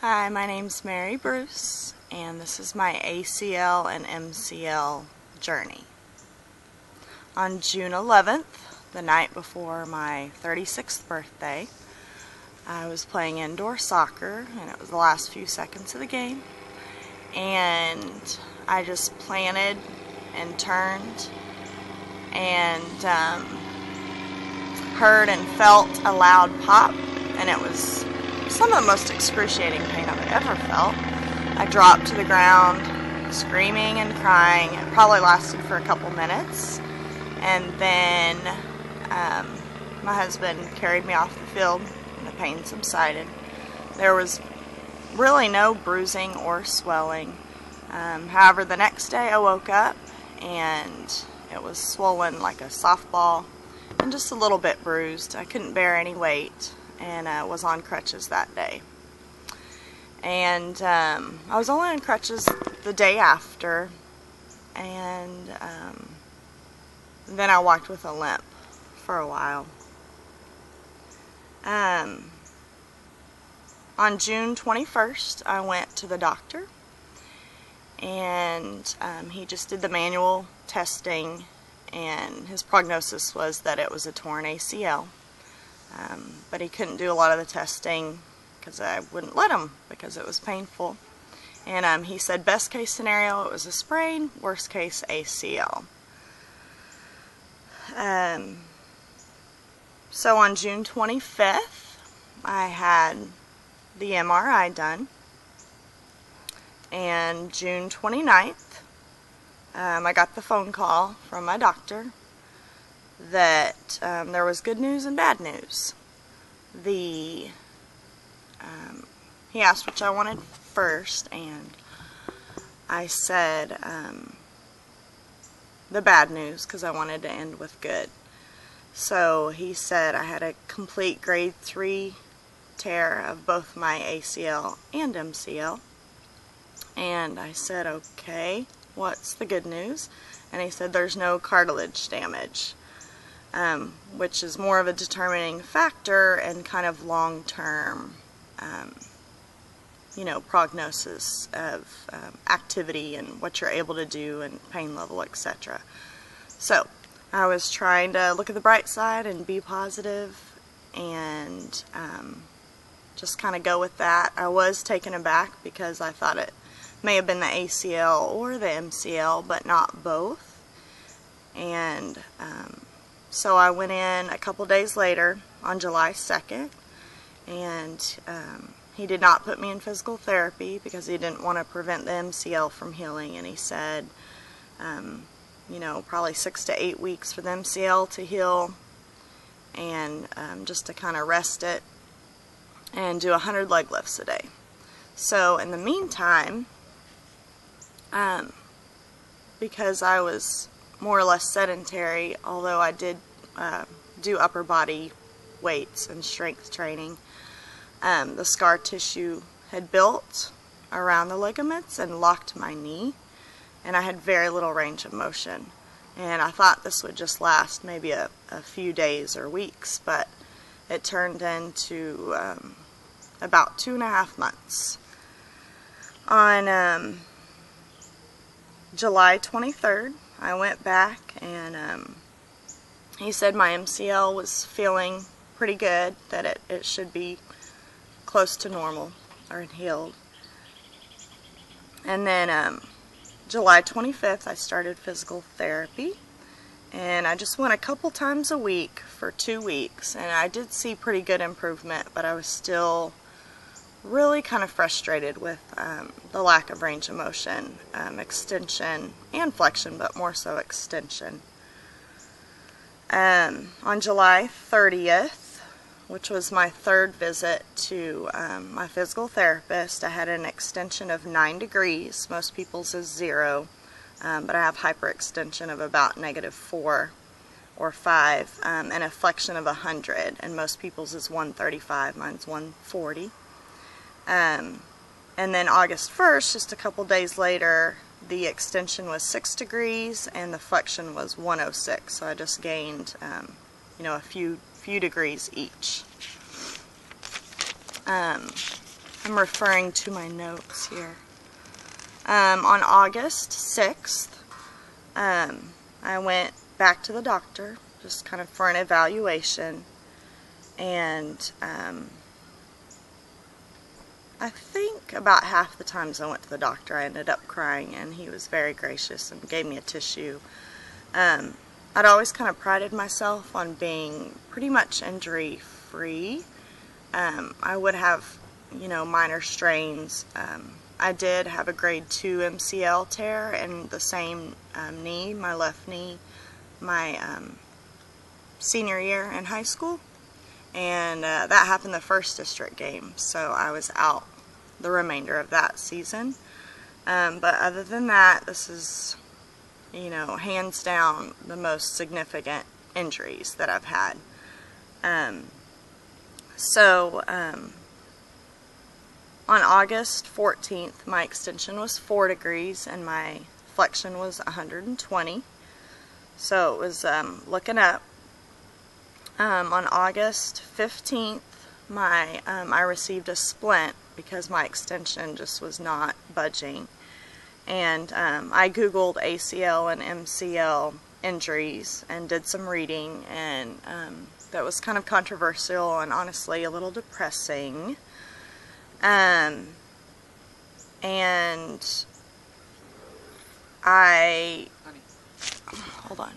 Hi, my name's Mary Bruce, and this is my ACL and MCL journey. On June 11th, the night before my 36th birthday, I was playing indoor soccer, and it was the last few seconds of the game, and I just planted and turned and heard and felt a loud pop, and it was some of the most excruciating pain I've ever felt. I dropped to the ground, screaming and crying. It probably lasted for a couple minutes, and then my husband carried me off the field, and the pain subsided. There was really no bruising or swelling. However, the next day I woke up, and it was swollen like a softball, and just a little bit bruised. I couldn't bear any weight, and was on crutches that day. And I was only on crutches the day after, and then I walked with a limp for a while. On June 21st, I went to the doctor, and he just did the manual testing, and his prognosis was that it was a torn ACL. But he couldn't do a lot of the testing because I wouldn't let him because it was painful. And he said best case scenario it was a sprain, worst case ACL. So on June 25th I had the MRI done, and June 29th I got the phone call from my doctor that there was good news and bad news. He asked which I wanted first, and I said the bad news because I wanted to end with good. So he said I had a complete grade 3 tear of both my ACL and MCL, and I said, okay, what's the good news? And he said there's no cartilage damage. Which is more of a determining factor and kind of long-term, prognosis of activity and what you're able to do and pain level, etc. So I was trying to look at the bright side and be positive, and just kind of go with that. I was taken aback because I thought it may have been the ACL or the MCL, but not both. And so I went in a couple days later on July 2nd, and he did not put me in physical therapy because he didn't want to prevent the MCL from healing, and he said, probably 6 to 8 weeks for the MCL to heal, and just to kind of rest it and do 100 leg lifts a day. So in the meantime, because I was more or less sedentary, although I did do upper body weights and strength training, the scar tissue had built around the ligaments and locked my knee, and I had very little range of motion. And I thought this would just last maybe a few days or weeks, but it turned into about 2.5 months. On July 23rd, I went back, and he said my MCL was feeling pretty good, that it should be close to normal or healed. And then July 25th I started physical therapy, and I just went a couple times a week for 2 weeks, and I did see pretty good improvement, but I was still really kind of frustrated with the lack of range of motion, extension and flexion, but more so extension. On July 30th, which was my third visit to my physical therapist, I had an extension of 9 degrees. Most people's is 0, but I have hyperextension of about -4 or 5, and a flexion of 100, and most people's is 135, mine's 140. And then August 1st, just a couple days later, the extension was 6 degrees and the flexion was 106. So I just gained, a few degrees each. And I'm referring to my notes here. On August 6th, I went back to the doctor, just kind of for an evaluation, and I think about half the times I went to the doctor I ended up crying, and he was very gracious and gave me a tissue. I'd always kind of prided myself on being pretty much injury-free. I would have, minor strains. I did have a grade 2 MCL tear in the same knee, my left knee, my senior year in high school, and that happened the first district game, so I was out the remainder of that season. But other than that, this is, hands down the most significant injuries that I've had. On August 14th, my extension was 4 degrees and my flexion was 120. So it was looking up. On August 15th, I received a splint because my extension just was not budging. And I Googled ACL and MCL injuries and did some reading, and that was kind of controversial and honestly a little depressing. And hold on.